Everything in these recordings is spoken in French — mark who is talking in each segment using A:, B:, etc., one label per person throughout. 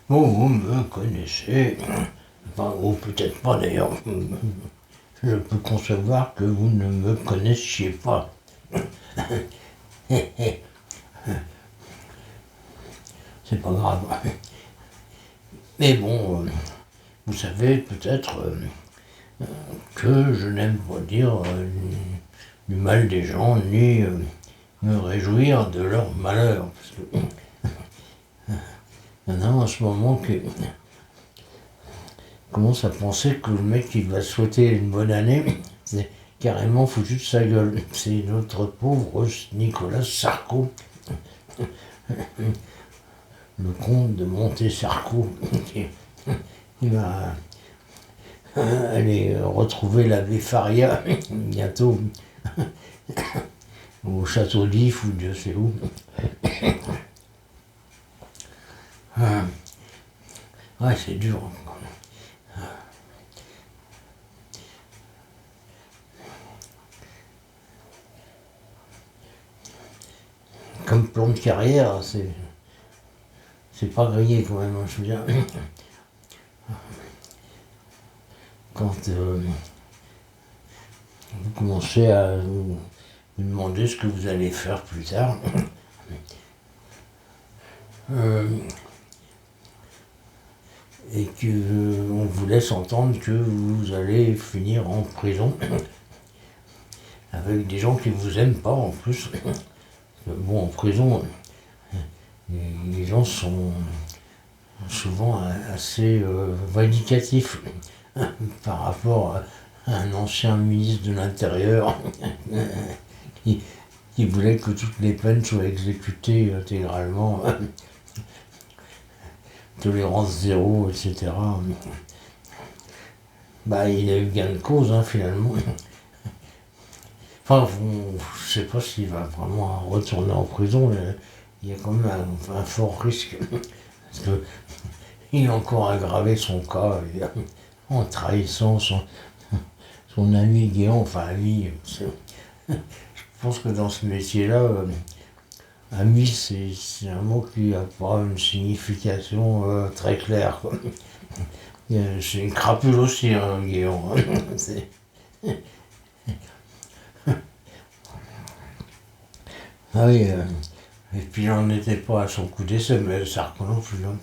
A: Bon, vous me connaissez, enfin, ou peut-être pas d'ailleurs. Je peux concevoir que vous ne me connaissiez pas. C'est pas grave. Mais bon, vous savez peut-être que je n'aime pas dire du mal des gens, ni me réjouir de leur malheur. Parce que il y en a en ce moment qui commence à penser que le mec qui va souhaiter une bonne année, c'est carrément foutu de sa gueule. C'est notre pauvre Nicolas Sarko, le comte de Monte-Sarko, qui va aller retrouver l'abbé Faria bientôt au château d'If ou Dieu sait où. Ouais, c'est dur. Comme plan de carrière, c'est pas grillé quand même, hein, je veux dire. Quand vous commencez à vous demander ce que vous allez faire plus tard, et qu'on vous laisse entendre que vous allez finir en prison avec des gens qui vous aiment pas en plus. Bon, en prison, les gens sont souvent assez vindicatifs par rapport à un ancien ministre de l'Intérieur qui voulait que toutes les peines soient exécutées intégralement, tolérance zéro, etc. Bah, il a eu gain de cause, hein, finalement. Enfin, je sais pas s'il va vraiment retourner en prison. Il y a quand même un fort risque. Parce que il a encore aggravé son cas en trahissant son ami Guéant, enfin ami. Je pense que dans ce métier-là, ami, c'est un mot qui n'a pas une signification très claire, quoi. C'est une crapule aussi, hein, Guéant. Ah oui, et puis il n'en était pas à son coup d'essai, mais Sarko non plus. Hein.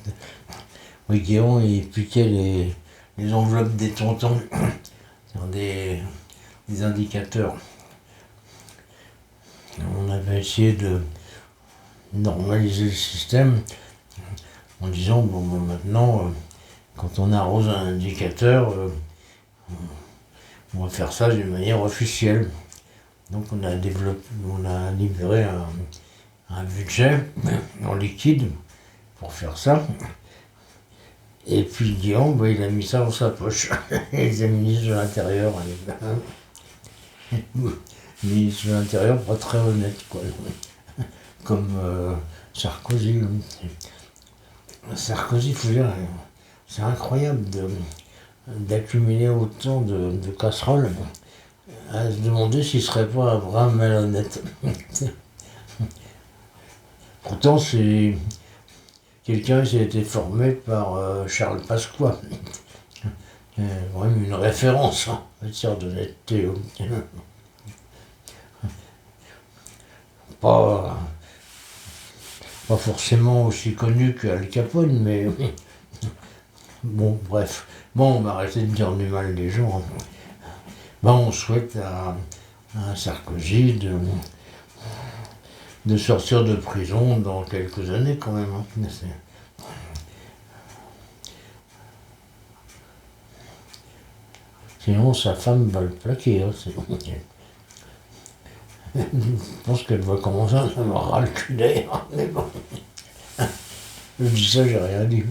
A: Oui, Guéant, il piquait les enveloppes des tontons sur des indicateurs. On avait essayé de normaliser le système en disant, bon, maintenant, quand on arrose un indicateur, on va faire ça d'une manière officielle. Donc on a libéré un budget en liquide pour faire ça. Et puis Guillaume, il a mis ça dans sa poche. Et les ministres de l'Intérieur, ministre de l'Intérieur pas très honnête, quoi. Comme Sarkozy. Sarkozy, faut dire, c'est incroyable d'accumuler autant de casseroles, à se demander s'il ne serait pas un brin malhonnête. Pourtant, c'est quelqu'un qui a été formé par Charles Pasqua. Vraiment une référence en matière d'honnêteté. Pas forcément aussi connu que Al Capone, mais bon, bref. Bon, on va arrêter de dire du mal des gens. Ben, on souhaite à Sarkozy de sortir de prison dans quelques années quand même. Hein. Sinon, sa femme va le plaquer. Hein. Je pense qu'elle va commencer à avoir ras le cul d'air. Mais bon, je dis ça, j'ai rien dit.